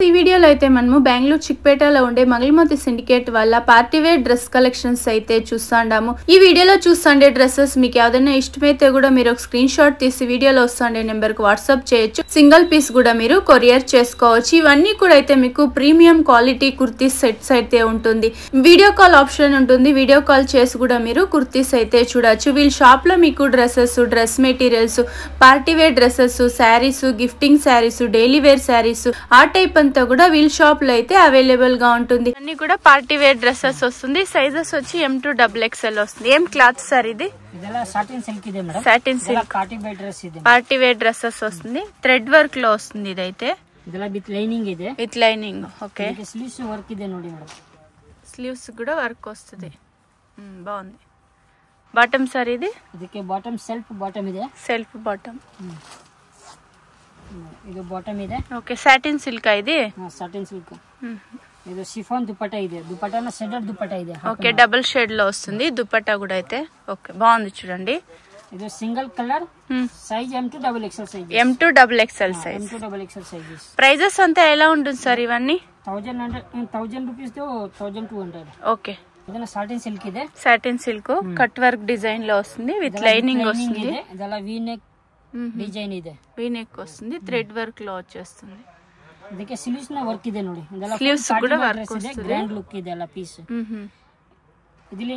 ఈ వీడియోలో అయితే మనము బెంగళూరు చిక్పేటలో ఉండే మంగళమతి సిండికేట్ వల్ల పార్టీ వేర్ డ్రెస్ కలెక్షన్స్ అయితే చూస్తాండాము. ఈ వీడియోలో చూస్తుండే డ్రెస్సెస్ మీకు ఏదైనా ఇష్టమైతే కూడా మీరు ఒక స్క్రీన్ షాట్ తీసి వీడియోలో వస్తుండే నెంబర్ కు వాట్సాప్ చేయొచ్చు. సింగిల్ పీస్ కూడా మీరు కొరియర్ చేసుకోవచ్చు. ఇవన్నీ కూడా అయితే మీకు ప్రీమియం క్వాలిటీ కుర్తీస్ సెట్స్ అయితే ఉంటుంది. వీడియో కాల్ ఆప్షన్ ఉంటుంది. వీడియో కాల్ చేసి కూడా మీరు కుర్తీస్ అయితే చూడొచ్చు. వీళ్ళ షాప్ లో మీకు dresses, dress materials, party wear dresses, saris, gifting saris, daily wear saris ఆ టైప్ అంతా కూడా వీల్ షాప్ లో అయితే అవైలబుల్ గా ఉంటుంది. అన్ని కూడా పార్టీ వేర్ డ్రెస్సెస్ వస్తుంది. సైజెస్ వచ్చి M2 XXL వస్తుంది. ఏం క్లాత్ సార్ ఇది? సాటిన్ సిల్క్ ಇದೆ madam. Satin silk party wear dress ಇದೆ. పార్టీ వేర్ డ్రెస్సెస్ వస్తుంది. థ్రెడ్ వర్క్ లో వస్తుంది. ఇదైతే ಇದೆಲ್ಲ ವಿತ್ ಲೈನಿಂಗ್ ಇದೆ. With lining. Okay, sleeves work ಇದೆ ನೋಡಿ మేడం. స్లీవ్స్ కూడా వర్క్ వస్తుంది. బాగుంది. బాటమ్ సార్ ఇది? ಇದಕ್ಕೆ ಬಾಟಮ್ ಸೆಲ್ಫ್ ಬಾಟಮ್ ಇದೆ. Self bottom. ಇದು ಬಾಟಮ್ ಇದೆ. ఓకే, సాటిన్ సిల్క్ ఇది? Satin silk. ఇది షిఫాన్ దుపట్టా ಇದೆ. దుపట్టాన షెడెడ్ దుపట్టా ಇದೆ. ఓకే, డబుల్ షేడ్ లో వస్తుంది దుపట్టా కూడా అయితే. ఓకే, బాగుంది చూడండి. ఇది single colour, size M2 XXL size. M2 XXL size. M2 XXL sizes. Prices అంతా ఎలా ఉంటుంది సార్ ఇవన్నీ? 1000 రూపీస్ తో 1200. ఓకే, ಇದನ್ನ సాటిన్ సిల్క్ ಇದೆ. Satin silk cut work design లో వస్తుంది. విత్ లైనింగ్ వస్తుంది. ಇದೆಲ್ಲ వి నెక్ డిజైన్ ಇದೆ. వి నెక్ వస్తుంది. థ్రెడ్ వర్క్ లో వచ్చేస్తుంది. ಇದಕ್ಕೆ ಸ್ಲೀವ್ಸ್ ನ ವರ್ಕ್ ಇದೆ ನೋಡಿ. ಇದೆಲ್ಲ ಸ್ಲೀವ್ಸ್ ಕೂಡ ವರ್ಕ್ వస్తుంది. ಗ್ರ್ಯಾಂಡ್ ಲುಕ್ ಇದೆ ಎಲ್ಲ ಪೀಸ್. ಇದರಲ್ಲಿ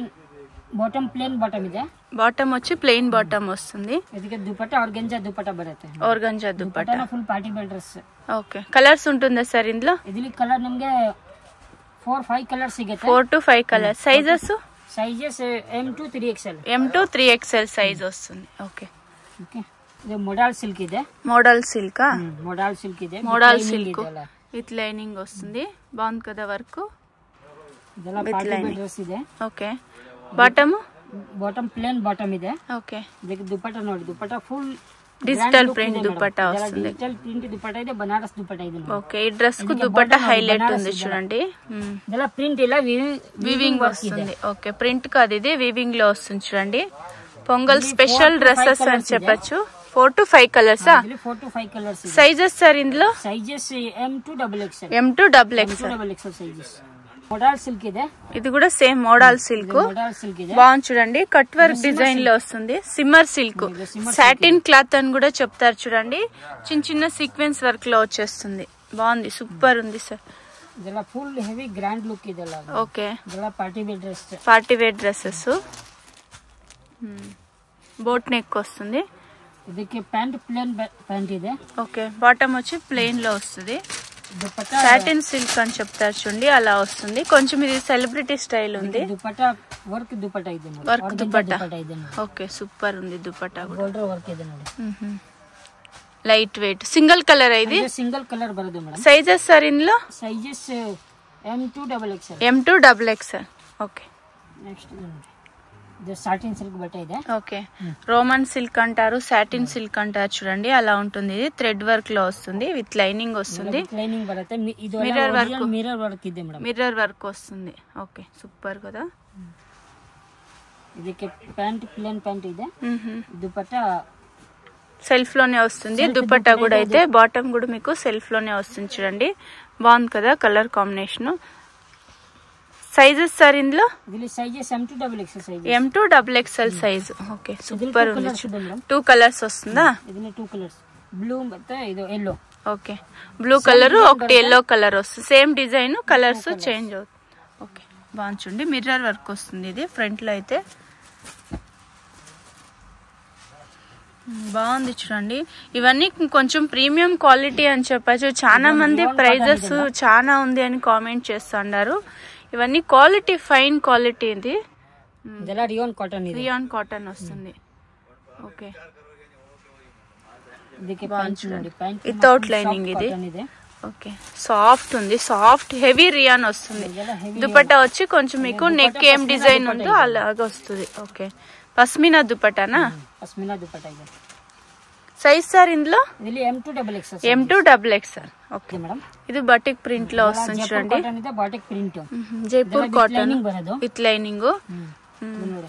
ಬಾಟಮ್ ಪ್ಲೇನ್ ಬಾಟಮ್ ಇದೆ. బాటమ్ వచ్చి ప్లెయిన్ బాటమ్ వస్తుంది. ಇದಕ್ಕೆ ದುಪಟ್ಟಾ ಆರ್ಗಂಜಾ ದುಪಟ್ಟಾ ಬರುತ್ತೆ. Organza dupatta. Full party wear dress. Okay, colours ఉంటుందా సార్ ఇందులో? ಇದರಲ್ಲಿ ಕಲರ್ ನಮಗೆ 4-5 ಕಲರ್ ಸಿಗುತ್ತೆ. 4 to 5 colours. Sizes M2 3XL. M2 3XL size వస్తుంది. Okay okay. ఇది మోడల్ సిల్క్ ಇದೆ. Model silk. మోడల్ సిల్క్ ಇದೆ. మోడల్ సిల్క్ విత్ లైనింగ్ వస్తుంది. బాగుంది కదా వర్క్. ಇದೆಲ್ಲ ಪಾರ್ಟಿ ವೇರ್ ಡ್ರೆಸ್ ಇದೆ. ఓకే, బాటమ్ ಪ್ಲೇನ್ ಬಾಟಮ್ ಇದೆ. ఓకే, ಇದಕ್ಕೆ ದುಪಟ್ಟಾ ನೋಡಿ. Dupatta full digital print dupatta వస్తుంది. డిజిటల్ ప్రింట్ దుపట్టా ಇದೆ. బనారస్ దుపట్టా ಇದೆ. ఓకే, ఈ డ్రెస్ కు దుపట్టా హైలైట్ ఉంది చూడండి. ಇದೆಲ್ಲ ಪ್ರಿಂಟ್ ಇಲ್ಲ, వీవింగ్ వస్తుంది. ఓకే, ప్రింట్ కాదు ఇది, వీవింగ్ లో వస్తుంది చూడండి. పొంగల్ స్పెషల్ డ్రెస్సెస్ అని చెప్పచ్చు. 4 to 5 colours. 4 to 5 colours. Sizes sir ఇందులో? Sizes M2 XXL. M2 XXL sizes. Model silk ಇದೆ. ఇది కూడా same model silk. Model silk ಇದೆ. బాగుంది చూడండి. కట్ వర్క్ డిజైన్ లో వస్తుంది. సిమ్మర్ సిల్క్, సాటిన్ క్లాత్ అని కూడా చెప్తారు చూడండి. చిన్న చిన్న సీక్వెన్స్ వర్క్ లో వచ్చేస్తుంది. బాగుంది, సూపర్ ఉంది సార్. ಇದೆಲ್ಲ ಫುಲ್ ಹೆವಿ ಗ್ರ್ಯಾಂಡ್ ಲುಕ್ ಇದೆಲ್ಲ. ఓకే, ಇದೆಲ್ಲ party wear dress. Party wear dresses. Boat neck వస్తుంది. ಇದಕ್ಕೆ ಪ್ಯಾಂಟ್ ಪ್ಲೇನ್ ಪ್ಯಾಂಟ್ ಇದೆ. ఓకే, బాటమ్ వచ్చి ప్లెయిన్ లో వస్తుంది. దుపట్టా సాటిన్ సిల్క్ అని చెప్తారు చూడండి, అలా వస్తుంది. కొంచెం ఇది సెలబ్రిటీ స్టైల్ ఉంది. దుపట్టా వర్క్ దుపట్టా ಇದೆ. వర్క్ దుపట్టా. ಇದೆ. ఓకే, సూపర్ ఉంది దుపట్టా కూడా. బోర్డర్ వర్క్ ಇದೆ ನೋಡಿ. లైట్ వెయిట్ సింగిల్ కలర్ ఇది. సింగిల్ కలర్ బರುತ್ತೆ మేడం. సైజెస్ సార్ ఇందులో? Sizes M2 XXL. M2 XXL. Okay, next ఇది సాటిన్ సిల్క్ బట్ట ಇದೆ. ఓకే, రోమన్ సిల్క్ అంటారు, సాటిన్ సిల్క్ అంటారు చూడండి, అలా ఉంటుంది. ఇది థ్రెడ్ వర్క్ లో వస్తుంది. విత్ లైనింగ్ వస్తుంది. లైనింగ్ బರುತ್ತೆ. ఇది మిర్రర్ వర్క్. మిర్రర్ వర్క్ ಇದೆ మేడం. మిర్రర్ వర్క్ వస్తుంది. ఓకే, సూపర్ కదా. ಇದಕ್ಕೆ ಪ್ಯಾಂಟ್ ಪ್ಲೇನ್ ಪ್ಯಾಂಟ್ ಇದೆ. దుపట్టా సెల్ఫ్ లోనే వస్తుంది. దుపట్టా కూడా అయితే బాటమ్ కూడా మీకు సెల్ఫ్ లోనే వస్తుంది చూడండి. బాగుంది కదా కలర్ కాంబినేషన్. సైజెస్ సార్ ఇందులో? Sizes M2 XXL size. M2 XXL size. Okay, super ఉంది. 2 కలర్స్ వస్తుందా? ఇది 2 కలర్స్. బ్లూ ಮತ್ತೆ ಇದು yellow. ఓకే, బ్లూ కలర్ ఒకటి yellow కలర్ వస్తుంది. సేమ్ డిజైన్, కలర్స్ చేంజ్ అవుతుంది. ఓకే, బాగుంది చూడండి. మిర్రర్ వర్క్ వస్తుంది. ఇది ఫ్రంట్ లో అయితే బాగుంది చూడండి. ఇవన్నీ కొంచెం ప్రీమియం క్వాలిటీ అని చెప్పచ్చు. చాలా మంది ప్రైజెస్ చాలా ఉంది అని కామెంట్ చేస్తున్నారు. ఇవన్నీ క్వాలిటీ ఫైన్ క్వాలిటీ. ఇది రియాన్ కాటన్. రియాన్ కాటన్ వస్తుంది. ఓకే, వితౌట్ లైనింగ్ ఇది. ఓకే, సాఫ్ట్ ఉంది. సాఫ్ట్ హెవీ రియాన్ వస్తుంది. దుపట్టా వచ్చి కొంచెం మీకు నెక్ ఏం డిజైన్ ఉందో అలాగ వస్తుంది. ఓకే, పస్మినా దుపట్టానా? పస్మినా దుపట్టా ಇದೆ. సైజ్ సార్ ఇందులో? M2 XXL. M2 XXL. Okay madam. ఇది బటిక్ ప్రింట్ లో వస్తుంది చూడండి. Batik print. Jaipur cotton with lining.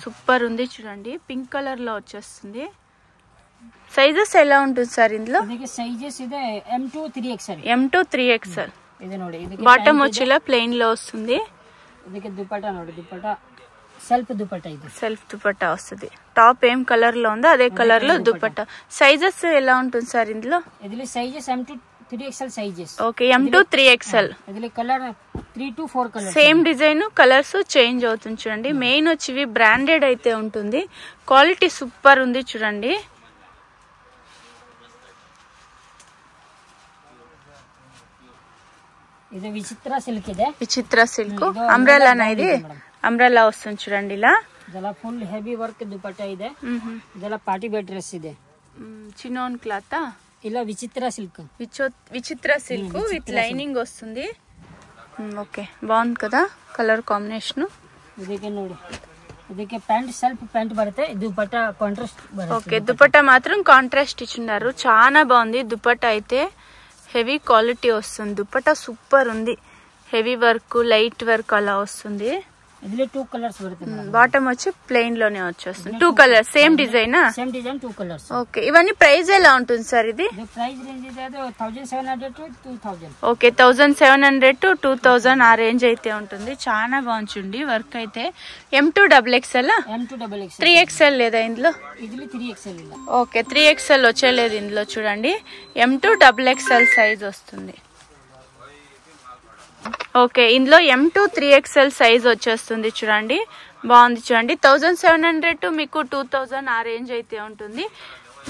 Super ఉంది చూడండి. పింక్ కలర్ లో వచ్చేస్తుంది. సైజెస్ ఎలా ఉంటుంది సార్ ఇందులో? సైజెస్ ಇದೆ M2 3XL. M2 3XL. ఇది ನೋಡಿ ಇದಕ್ಕೆ బాటమ్ వచ్చేలా ప్లెయిన్ లో వస్తుంది. ಇದಕ್ಕೆ ದುಪಟ್ಟಾ ನೋಡಿ, ದುಪಟ್ಟಾ సెల్ఫ్ దుపట్టా, ఇది సెల్ఫ్ దుపట్టా వస్తుంది. టాప్ ఏం కలర్ లో ఉందో అదే కలర్ లో దుపట్టా. సైజెస్ ఎలా ఉంటుంది సార్ ఇందులో? ఇదిలో sizes M to 3XL sizes. Okay, M to 3XL. ఇదిలో colour 3 to 4 colour. Same design, colours change అవుతుంది చూడండి. మెయిన్ వచ్చి బ్రాండెడ్ అయితే ఉంటుంది. క్వాలిటీ సూపర్ ఉంది చూడండి. ఇది విచిత్ర సిల్క్, ಇದೆ విచిత్ర సిల్క్. అంబ్రెల్లానా ఇది? అంబ్రెల్లా వస్తుంది చూడండి ఇలా. ಇದೆಲ್ಲ ಫುಲ್ ಹೆವಿ ವರ್ಕ್ ದುಪಟ್ಟಾ ಇದೆ. ಇದೆಲ್ಲ ಪಾರ್ಟಿ ವೇರ್ ಡ್ರೆಸ್ ಇದೆ. చినోన్ క్లాత్ ఇలా Vichitra silk. Vichitra silk with lining వస్తుంది. ఓకే, బాగుంది కదా కలర్ కాంబినేషన్. ಇದಕ್ಕೆ ನೋಡಿ, ಇದಕ್ಕೆ ప్యాంట్ సెల్ఫ్ ప్యాంట్ బರುತ್ತೆ, దుపట్టా కాంట్రాస్ట్ బರುತ್ತೆ. ఓకే, దుపట్టా మాత్రం కాంట్రాస్ట్ ఇచ్చినారు. చాలా బాగుంది దుపట్టా అయితే. హెవీ క్వాలిటీ వస్తుంది. దుపట్టా సూపర్ ఉంది. హెవీ వర్క్, లైట్ వర్క్ అలా వస్తుంది. ఇదిలో 2 కలర్స్ బರುತ್ತೆ. బాటమ్ వచ్చి ప్లెయిన్ లోనే వచ్చేస్తుంది. 2 colours same design. Same design 2 colours. Okay, ఇవన్నీ ప్రైస్ ఎలా ఉంటుంది సార్? ఇది ప్రైస్ రేంజ్ ಇದೆ 1700 to 2000. ఓకే, 1700 to 2000 ఆ రేంజ్ అయితే ఉంటుంది. చాలా బాగుంది వర్క్ అయితే. M to XXL, M to XXL, 3XL లేదా ఇందులో? ఇదిలో 3XL ಇಲ್ಲ. ఓకే, 3XL వచ్చేలేదు ఇందులో చూడండి. M to XXL సైజ్ వస్తుంది. ఓకే, ఇందులో M to 3XL సైజ్ వచ్చేస్తుంది చూడండి. బాగుంది చూడండి. 1700 to మీకు 2000 ఆ రేంజ్ అయితే ఉంటుంది.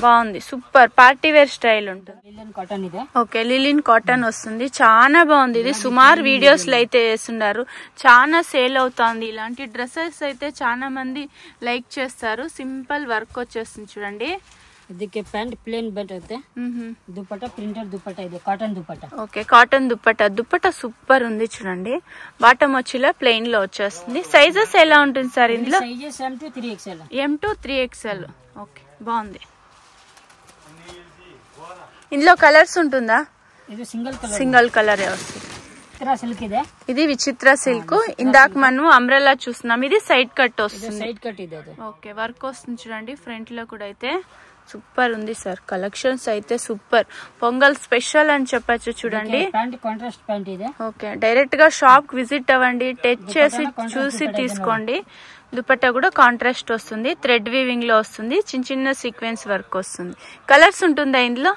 బాగుంది, సూపర్ పార్టీ వేర్ స్టైల్ ఉంటుంది. లిలిన్ కాటన్ ಇದೆ. ఓకే, లిలిన్ కాటన్ వస్తుంది. చాలా బాగుంది. ఇది సుమారు వీడియోస్ లో అయితే వేస్తున్నారు. చాలా సేల్ అవుతుంది. ఇలాంటి డ్రెస్సెస్ అయితే చాలా మంది లైక్ చేస్తారు. సింపుల్ వర్క్ వచ్చేస్తుంది చూడండి. ಇದಕ್ಕೆ ಪ್ಯಾಂಟ್ ಪ್ಲೇನ್ ಬರುತ್ತೆ. దుపట్టా ప్రింటెడ్ దుపట్టా ಇದೆ, cotton dupatta. Okay, cotton dupatta. Dupatta super ఉంది చూడండి. బాటమ్ వచ్చేలా ప్లెయిన్ లో వచ్చేస్తుంది. సైజెస్ ఎలా ఉంటుంది సార్ ఇందులో? Sizes M to 3XL. M to 3XL. Okay, బాగుంది. ఇందులో కలర్స్ ఉంటుందా? ఇది సింగిల్ కలర్ వస్తుంది. విచిత్ర సిల్క్ ಇದೆ. ఇది విచిత్ర సిల్క్. ఇందాక మనం అంబ్రెల్లా చూస్తున్నాం. ఇది సైడ్ కట్ వస్తుంది. సైడ్ కట్ ಇದೆ. ఓకే, వర్క్ వస్తుంది చూడండి. ఫ్రంట్ లో కూడా అయితే సూపర్ ఉంది సార్. కలెక్షన్స్ అయితే సూపర్. పొంగల్ స్పెషల్ అని చెప్పచ్చు చూడండి. ప్యాంట్ కాంట్రాస్ట్ ప్యాంట్ ಇದೆ. ఓకే, డైరెక్ట్ గా షాప్ విజిట్ అవ్వండి. టచ్ చేసి చూసి తీసుకోండి. దుపట్టా కూడా కాంట్రాస్ట్ వస్తుంది. థ్రెడ్ వీవింగ్ లో వస్తుంది. చిన్న చిన్న సీక్వెన్స్ వర్క్ వస్తుంది. కలర్స్ ఉంటుందా ఇందులో?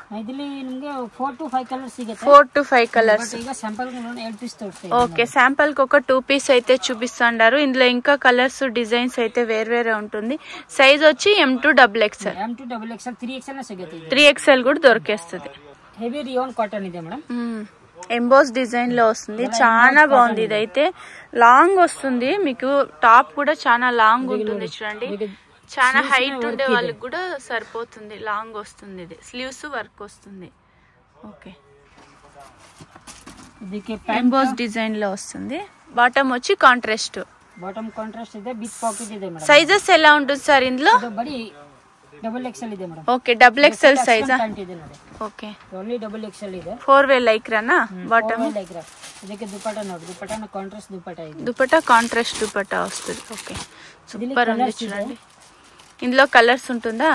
4 to 5 కలర్స్ సిಗುತ್ತೆ. 4 to 5 colours. ಈಗ శాంపుల్ కి 8 పీస్ తోస్తాయి. ఓకే, శాంపుల్ కి ఒక 2 పీస్ అయితే చూపిస్తున్నారు. ఇందులో ఇంకా కలర్స్, డిజైన్స్ అయితే వేరే ఉంటుంది. సైజ్ వచ్చి M to XXL. M to XXL, 3XL సిಗುತ್ತೆ. 3XL కూడా దొరికేస్తుంది. హెవీ రియాన్ కాటన్ ಇದೆ మేడం. ఎంబోస్ డిజైన్ లో వస్తుంది. చాలా బాగుంది. ఇదైతే లాంగ్ వస్తుంది. మీకు టాప్ కూడా చాలా లాంగ్ ఉంటుంది చూడండి. చాలా హైట్ ఉండే వాళ్ళకి కూడా సరిపోతుంది. లాంగ్ వస్తుంది. ఇది స్లీవ్స్ వర్క్ వస్తుంది. ఓకే, ఎంబోస్ డిజైన్ లో వస్తుంది. బాటమ్ వచ్చి కాంట్రాస్ట్. బాటమ్ కాంట్రాస్ట్ ಇದೆ, బిగ్ పాకెట్ ಇದೆ మేడం. సైజెస్ ఎలా ఉంటుంది సార్ ఇందులో? బడి XXL ಇದೆ madam. Okay, XXL size. Okay, only XXL ಇದೆ. 4 వే లైక్రానా బాటమ్? లైక్రా. ಇದಕ್ಕೆ దుపట్టా ನೋಡಿ, దుపట్టాన కాంట్రాస్ట్ దుపట్టా ಇದೆ. దుపట్టా కాంట్రాస్ట్ దుపట్టా వస్తుంది. ఓకే, సూపర్ ఉంది చూడండి. ఇందులో కలర్స్ ఉంటుందా?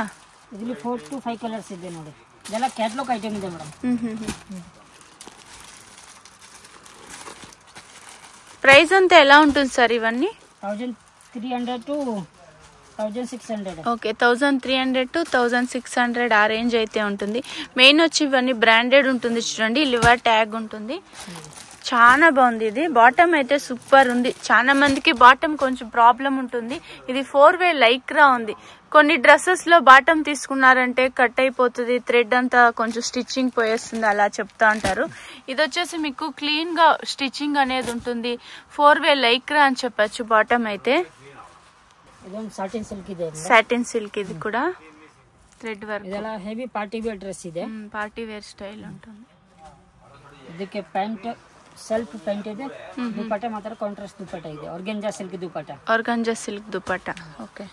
ಇದರಲ್ಲಿ 4 to 5 కలర్స్ ಇದೆ ನೋಡಿ. ಇದೆಲ್ಲ ಕ್ಯಾಟಲಾಗ್ ಐಟಮ್ ಇದೆ ಮೇಡಂ. ప్రైస్ అంతా ఎలా ఉంటుంది సార్ ఇవన్నీ? 1300 to 1600. ఓకే, 1300 to 1600 ఆ రేంజ్ అయితే ఉంటుంది. మెయిన్ వచ్చి ఇవన్నీ బ్రాండెడ్ ఉంటుంది చూడండి. లివర్ ట్యాగ్ ఉంటుంది. చాలా బాగుంది. ఇది బాటమ్ అయితే సూపర్ ఉంది. చాలా మందికి బాటమ్ కొంచెం ప్రాబ్లం ఉంటుంది. ఇది 4 వే లైక్రా ఉంది. కొన్ని డ్రెస్సెస్ లో బాటమ్ తీసుకున్నారంటే కట్ అయిపోతుంది, థ్రెడ్ అంతా కొంచెం స్టిచ్చింగ్ పోయేస్తుంది అలా చెప్తా అంటారు. ఇది వచ్చేసి మీకు క్లీన్ గా స్టిచ్చింగ్ అనేది ఉంటుంది. 4 వే లైక్రా అని చెప్పచ్చు. బాటమ్ అయితే సాటిన్ సిల్క్ ಇದೆ. Satin silk. ఇది కూడా థ్రెడ్ వర్క్. ಇದೆಲ್ಲ ಹೆವಿ ಪಾರ್ಟಿ ವೇರ್ ಡ್ರೆಸ್ ಇದೆ. పార్టీ వేర్ స్టైల్ ఉంటుంది. ಇದಕ್ಕೆ ಪ್ಯಾಂಟ್ సెల్ఫ్ ప్యాంట్ ಇದೆ. దుపట్టా మాత్రం కాంట్రాస్ట్ దుపట్టా ಇದೆ. Organza silk dupatta. Organza silk dupatta. Okay,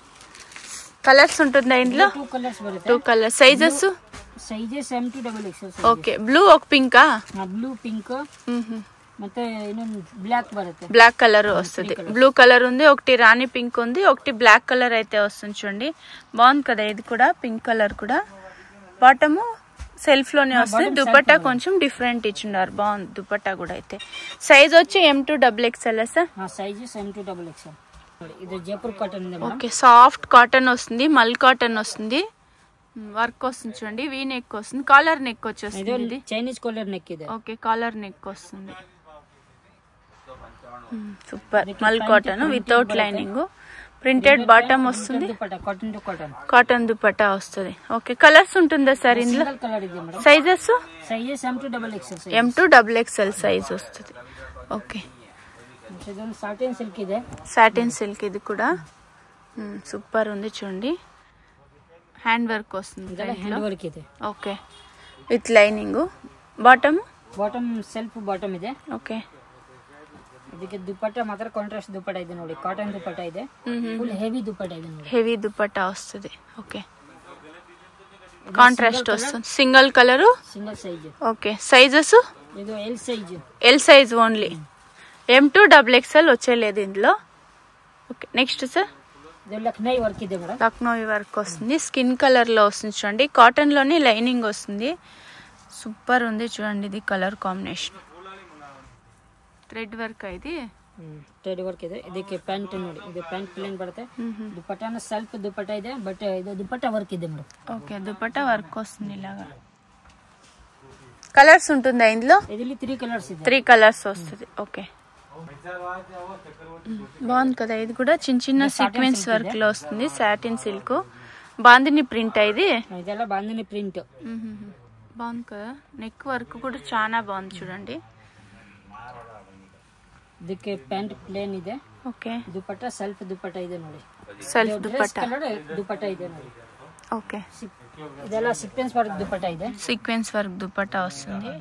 colours ఉంటుందా ఇందులో? 2 కలర్స్ బರುತ್ತೆ. 2 colours. Sizes M to XXL. Okay, blue ఒక పింకా? బ్లూ పింక్ ಮತ್ತೆ ಇನ್ನೊಂದು బ్లాక్ బರುತ್ತೆ. బ్లాక్ కలర్ వస్తుంది. బ్లూ కలర్ ఉంది, ఒకటి రాణి పింక్ ఉంది, ఒకటి బ్లాక్ కలర్ అయితే వస్తుంది చూడండి. బాగుంది కదా ఇది కూడా, పింక్ కలర్ కూడా. బాటము సెల్ఫ్ లోనే వస్తుంది. దుపట్టా కొంచెం డిఫరెంట్ ఇచ్చిన్నారు, బాగుంది దుపట్టా కూడా. అయితే సైజ్ వచ్చి M2XXL సార్. Size M2XXL. ఇది Jaipur cotton. Okay, soft cotton వస్తుంది, మల్ కాటన్ వస్తుంది, వర్క్ వస్తుంది చూడండి, వీ నెక్ వస్తుంది, కాలర్ నెక్ వచ్చేస్తుంది, చైనీస్ కాలర్ నెక్ ఇది. ఓకే, కాలర్ నెక్ వస్తుంది. సూపర్, మల్ cotton without lining, printed bottom వస్తుంది, కాటన్ దుపట్టా వస్తుంది. ఓకే, కలర్స్ ఉంటుందా సార్ ఇందులో? సైజెస్ M2XXL సైజ్ వస్తుంది. ఓకే, సాటిన్ సిల్క్ ಇದೆ. సాటిన్ సిల్క్ ఇది కూడా సూపర్ ఉంది చూడండి, హ్యాండ్ వర్క్ వస్తుంది. హ్యాండ్ వర్క్ ಇದೆ. Okay, with lining. Bottom self bottom ಇದೆ. ಓಕೆ, ಇದಕ್ಕೆ ದುಪಟ್ಟಾ ಮಾತ್ರ ಕಾಂಟ್ರಾಸ್ಟ್ ದುಪಟ್ಟಾ ಇದೆ ನೋಡಿ, ಕಾಟನ್ ದುಪಟ್ಟಾ ಇದೆ, ಫುಲ್ ಹೆವಿ ದುಪಟ್ಟಾ ಇದೆ ನೋಡಿ, ಹೆವಿ ದುಪಟ್ಟಾ వస్తుంది. ఓకే, కాంట్రాస్ట్ వస్తుంది, single colour, single size. Okay, sizes ఇది L size. L size only, M2XXL వచ్చేలేదు ఇందులో. Okay, next sir Lucknow work ಇದೆ మేడం. లక్నో వర్క్ వస్తుంది, స్కిన్ కలర్ లో వస్తుంది చూడండి, కాటన్ లోనే లైనింగ్ వస్తుంది, సూపర్ ఉంది చూడండి. ఇది కలర్ కాంబినేషన్, ಥ್ರೆಡ್ ವರ್ಕ್ ಇದೆ, ಥ್ರೆಡ್ ವರ್ಕ್ ಇದೆ. ಇದಕ್ಕೆ ಪ್ಯಾಂಟ್ ನೋಡಿ, ಇದು ಪ್ಯಾಂಟ್ ಪ್ಲೇನ್ ಬರುತ್ತೆ, ದುಪಟ್ಟಾನ ಸ್ವಲ್ಪ ದುಪಟ್ಟಾ ಇದೆ, ಬಟ್ ಇದು ದುಪಟ್ಟಾ ವರ್ಕ್ ಇದೆ ಮೇಡಮ್. ఓకే, దుపట్టా వర్క్ వస్తుంది ఇలాగా. కలర్స్ ఉంటుందా ఇందులో? ఇదిలో 3 కలర్స్ ಇದೆ, 3 కలర్స్ వస్తుంది. ఓకే, బాగుంది కదా. ఇది కూడా చిన్న చిన్న సీక్వెన్స్ వర్క్ లో వస్తుంది, సాటిన్ సిల్క్, బాందిని ప్రింట్. ఇది ಇದೆಲ್ಲ ಬಾಂದಿನಿ ಪ್ರಿಂಟ್. బాగుంది కదా, నెక్ వర్క్ కూడా చాలా బాగుంది చూడండి. ಇದಕ್ಕೆ ಪ್ಯಾಂಟ್ ಪ್ಲೇನ್ ಇದೆ. ఓకే, ದುಪಟ್ಟಾ ಸೆಲ್ಫ್ ದುಪಟ್ಟಾ ಇದೆ ನೋಡಿ, సెల్ఫ్ దుపట్టా. దుపట్టా ಇದೆ ನೋಡಿ. ఓకే, ಇದೆಲ್ಲ ಸೀಕ್ವೆನ್ಸ್ వర్క్ దుపట్టా ಇದೆ, సీక్వెన్స్ వర్క్ దుపట్టా వస్తుంది.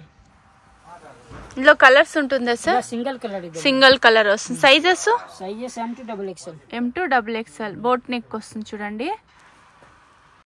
ఇందులో కలర్స్ ఉంటుందా సార్? సింగిల్ కలర్ ಇದೆ, సింగిల్ కలర్ వస్తుంది. Sizes sizes M2XXL. M2XXL boat neck వస్తుంది చూడండి,